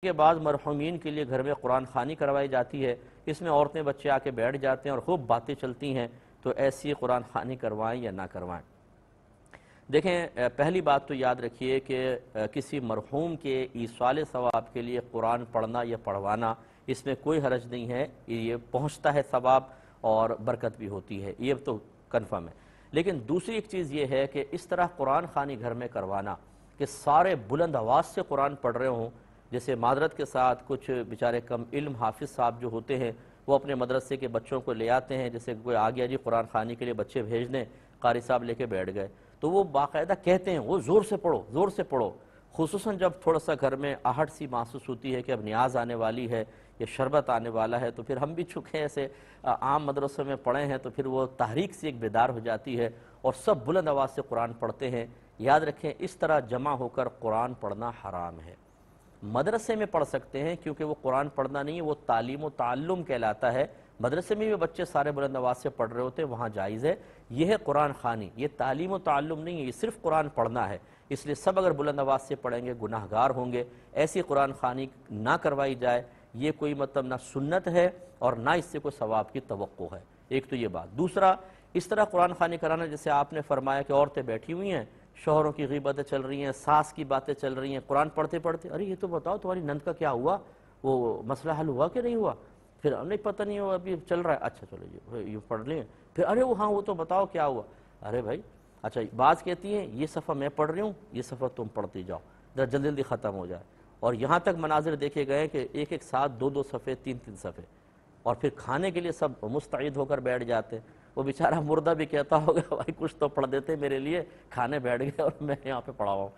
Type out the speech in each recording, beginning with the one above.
کے بعد مرحومین کے لیے گھر میں قرآن خوانی کروائی جاتی ہے۔ اس میں عورتیں بچے آ کے بیٹھ جاتے ہیں اور خوب باتیں چلتی ہیں، تو ایسی قرآن خوانی کروائیں یا نہ کروائیں۔ دیکھیں، پہلی بات تو یاد رکھیے کہ کسی مرحوم کے ایصال ثواب کے لیے قرآن پڑھنا یا پڑھوانا، اس میں کوئی حرج نہیں ہے، یہ پہنچتا ہے ثواب اور برکت بھی ہوتی ہے، یہ تو کنفرم ہے۔ لیکن دوسری ایک چیز یہ ہے کہ اس طرح قرآن خوانی گھر میں کروانا کہ سارے بلند آواز سے قرآن پڑھ رہے ہوں، جیسے معذرت کے ساتھ کچھ بیچارے کم علم حافظ صاحب جو ہوتے ہیں وہ اپنے مدرسے کے بچوں کو لے آتے ہیں، جیسے کوئی آ گیا جی قرآن خوانی کے لیے بچے بھیج دیں، قاری صاحب لے کے بیٹھ گئے، تو وہ باقاعدہ کہتے ہیں وہ زور سے پڑھو زور سے پڑھو، خصوصاً جب تھوڑا سا گھر میں آہٹ سی محسوس ہوتی ہے کہ اب نیاز آنے والی ہے یا شربت آنے والا ہے، تو پھر ہم بھی چکے ایسے عام مدرسوں میں پڑھے ہیں، تو پھر وہ تحریک سے ایک بیدار ہو جاتی ہے اور سب بلند آواز سے قرآن پڑھتے ہیں۔ یاد رکھیں، اس طرح جمع ہو کر قرآن پڑھنا حرام ہے۔ مدرسے میں پڑھ سکتے ہیں کیونکہ وہ قرآن پڑھنا نہیں ہے، وہ تعلیم و تعلم کہلاتا ہے۔ مدرسے میں بھی بچے سارے بلند آواز سے پڑھ رہے ہوتے ہیں، وہاں جائز ہے۔ یہ ہے قرآن خوانی، یہ تعلیم و تعلم نہیں ہے، یہ صرف قرآن پڑھنا ہے۔ اس لیے سب اگر بلند آواز سے پڑھیں گے گناہگار ہوں گے۔ ایسی قرآن خوانی نہ کروائی جائے، یہ کوئی مطلب نہ سنت ہے اور نہ اس سے کوئی ثواب کی توقع ہے۔ ایک تو یہ بات۔ دوسرا، اس طرح قرآن خوانی کرانا جیسے آپ نے فرمایا کہ عورتیں بیٹھی ہوئی ہیں، شوہروں کی غیبتیں چل رہی ہیں، ساس کی باتیں چل رہی ہیں، قرآن پڑھتے پڑھتے ارے یہ تو بتاؤ تمہاری نند کا کیا ہوا، وہ مسئلہ حل ہوا کہ نہیں ہوا، پھر نہیں پتہ نہیں ہوا ابھی چل رہا ہے، اچھا چلو جی یہ پڑھ لیں، پھر ارے وہ ہاں وہ تو بتاؤ کیا ہوا، ارے بھائی اچھا بعض کہتی ہیں یہ صفحہ میں پڑھ رہی ہوں، یہ صفحہ تم پڑھتی جاؤ ذرا جلدی جلدی ختم ہو جائے، اور یہاں تک مناظر دیکھے گئے کہ ایک ایک ساتھ دو دو صفحے تین تین صفحے، اور پھر کھانے کے لیے سب مستعد ہو کر بیٹھ جاتے ہیں۔ وہ بیچارہ مردہ بھی کہتا ہوگا بھائی کچھ تو پڑھ دیتے میرے لیے، کھانے بیٹھ گئے اور میں یہاں پہ پڑھا ہوا ہوں۔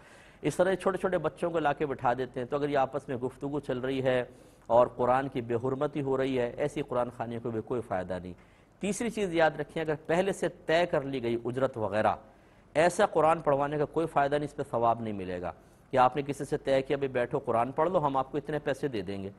اس طرح چھوٹے چھوٹے بچوں کو لا کے بٹھا دیتے ہیں، تو اگر یہ آپس میں گفتگو چل رہی ہے اور قرآن کی بے حرمتی ہو رہی ہے، ایسی قرآن خوانیوں کو بھی کوئی فائدہ نہیں۔ تیسری چیز یاد رکھیں، اگر پہلے سے طے کر لی گئی اجرت وغیرہ، ایسا قرآن پڑھوانے کا کوئی فائدہ نہیں، اس پہ ثواب نہیں ملے گا کہ آپ نے کسی سے طے کیا بھائی بیٹھو قرآن پڑھ لو، ہم آپ کو اتنے پیسے دے دیں گے۔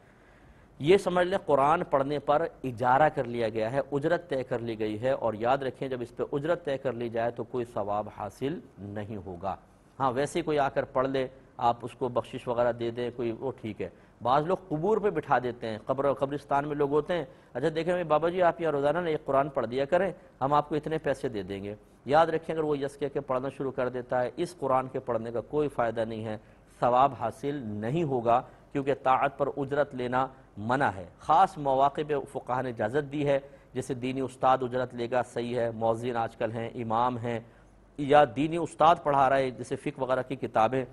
یہ سمجھ لیں قرآن پڑھنے پر اجارہ کر لیا گیا ہے، اجرت طے کر لی گئی ہے، اور یاد رکھیں جب اس پہ اجرت طے کر لی جائے تو کوئی ثواب حاصل نہیں ہوگا۔ ہاں ویسے ہی کوئی آ کر پڑھ لے، آپ اس کو بخشش وغیرہ دے دیں کوئی، وہ ٹھیک ہے۔ بعض لوگ قبور پہ بٹھا دیتے ہیں، قبرستان میں لوگ ہوتے ہیں، اچھا دیکھیں بابا جی آپ یہاں روزانہ ایک قرآن پڑھ دیا کریں، ہم آپ کو اتنے پیسے دے دیں گے۔ یاد رکھیں اگر وہ یس کہہ کے پڑھنا شروع کر دیتا ہے، اس قرآن کے پڑھنے کا کوئی فائدہ نہیں ہے، ثواب حاصل نہیں ہوگا، کیونکہ طاعت پر اجرت لینا منع ہے۔ خاص مواقع پہ فقہاء نے اجازت دی ہے، جیسے دینی استاد اجرت لے گا صحیح ہے، مؤذن آج کل ہیں، امام ہیں، یا دینی استاد پڑھا رہا ہے جیسے فقہ وغیرہ کی کتابیں،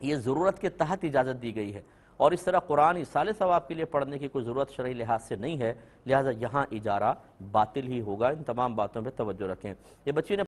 یہ ضرورت کے تحت اجازت دی گئی ہے، اور اس طرح قرآن ایصال ثواب کے لیے پڑھنے کی کوئی ضرورت شرعی لحاظ سے نہیں ہے، لہٰذا یہاں اجارہ باطل ہی ہوگا۔ ان تمام باتوں پہ توجہ رکھیں۔ یہ بچی نے